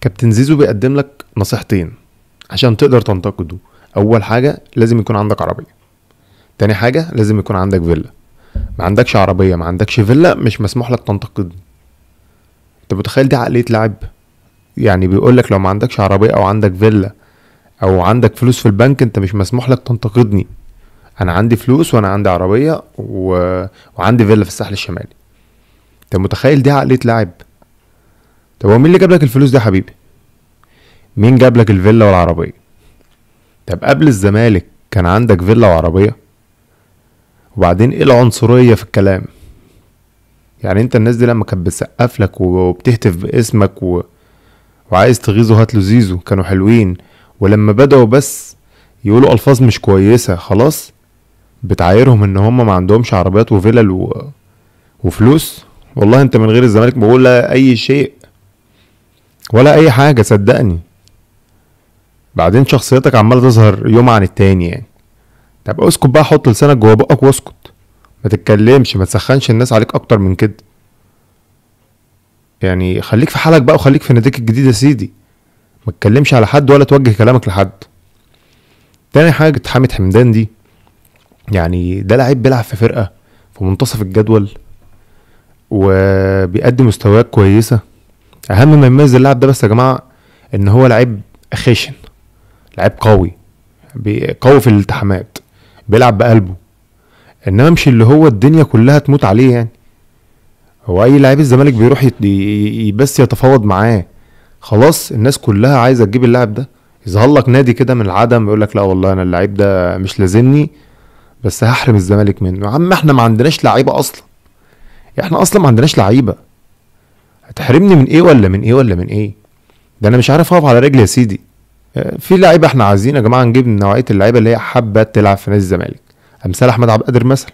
كابتن زيزو بيقدم لك نصيحتين عشان تقدر تنتقده. اول حاجه لازم يكون عندك عربيه، تاني حاجه لازم يكون عندك فيلا. ما عندكش عربيه، ما عندكش فيلا، مش مسموح لك تنتقدني. انت متخيل دي عقليه لاعب؟ يعني بيقول لك لو ما عندكش عربيه او عندك فيلا او عندك فلوس في البنك انت مش مسموح لك تنتقدني. انا عندي فلوس وانا عندي عربيه وعندي فيلا في الساحل الشمالي. انت متخيل دي عقليه لاعب؟ طب هو مين اللي جاب لك الفلوس دي يا حبيبي؟ مين جاب لك الفيلا والعربيه؟ طب قبل الزمالك كان عندك فيلا وعربيه؟ وبعدين ايه العنصريه في الكلام؟ يعني انت الناس دي لما كانت بتسقف لك وبتهتف باسمك وعايز تغيظه هات له زيزو كانوا حلوين، ولما بدأوا بس يقولوا الفاظ مش كويسه خلاص بتعايرهم ان هم ما عندهمش عربيات وفلل وفلوس. والله انت من غير الزمالك بقول لا اي شيء ولا اي حاجه صدقني. بعدين شخصيتك عماله تظهر يوم عن التاني يعني. طب اسكت بقى، حط لسانك جوه بقك واسكت، ما تتكلمش، ما تسخنش الناس عليك اكتر من كده. يعني خليك في حالك بقى وخليك في ناديك الجديد يا سيدي، ما تتكلمش على حد ولا توجه كلامك لحد. تاني حاجه حامد حمدان دي، يعني ده لعيب بيلعب في فرقه في منتصف الجدول وبيقدم مستويات كويسه. اهم ما يميز اللاعب ده بس يا جماعه ان هو لعيب خشن، لعيب قوي، قوي في الالتحامات، بيلعب بقلبه. انما مش اللي هو الدنيا كلها تموت عليه يعني. هو اي لعيب الزمالك بيروح بس يتفاوض معاه، خلاص الناس كلها عايزه تجيب اللاعب ده. يظهر لك نادي كده من العدم يقول لك لا والله انا اللعيب ده مش لازمني بس هحرم الزمالك منه. يا عم احنا ما عندناش لعيبه اصلا، احنا اصلا ما عندناش لعيبه، هتحرمني من ايه ولا من ايه ولا من ايه؟ ده انا مش عارف اقف على رجلي يا سيدي. في لعيبه احنا عايزين يا جماعه نجيب من نوعيه اللعيبه اللي هي حابه تلعب في نادي الزمالك. امثال احمد عبد القادر مثلا،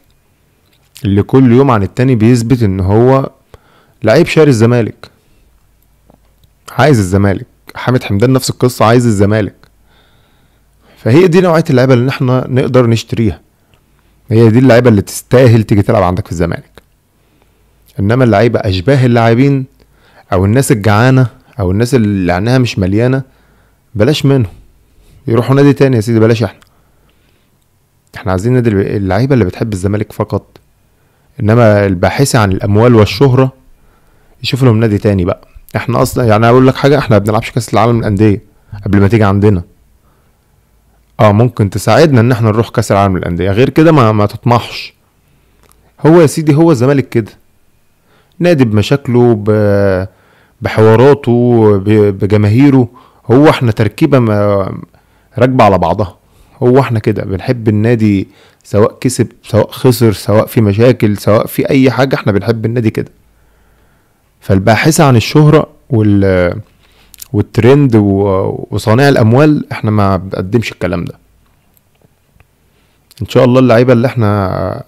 اللي كل يوم عن التاني بيثبت ان هو لعيب شاري الزمالك، عايز الزمالك. حامد حمدان نفس القصه، عايز الزمالك. فهي دي نوعيه اللعيبه اللي احنا نقدر نشتريها، هي دي اللعيبه اللي تستاهل تيجي تلعب عندك في الزمالك. انما اللعيبه اشباه اللاعبين او الناس الجعانه او الناس اللي عينها مش مليانه بلاش منهم، يروحوا نادي تاني يا سيدي، بلاش احنا عايزين نادي اللعيبه اللي بتحب الزمالك فقط. انما الباحثة عن الاموال والشهرة يشوف لهم نادي تاني بقى. احنا اصلا يعني اقول لك حاجة، احنا ما بنلعبش كاس العالم للانديه قبل ما تيجي عندنا. ممكن تساعدنا ان احنا نروح كاس العالم للانديه، غير كده ما تطمحش. هو يا سيدي هو الزمالك كده، نادي بمشاكله بحواراته بجماهيره. هو احنا تركيبة راكبة على بعضها. هو احنا كده بنحب النادي سواء كسب سواء خسر سواء في مشاكل سواء في اي حاجة، احنا بنحب النادي كده. فالباحثة عن الشهرة والترند وصانع الاموال احنا ما بنقدمش الكلام ده. ان شاء الله اللعيبة اللي احنا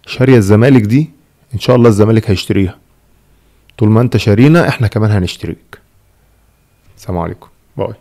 شارية الزمالك دي ان شاء الله الزمالك هيشتريها. طول ما انت شارينا احنا كمان هنشتريك. السلام عليكم، باي.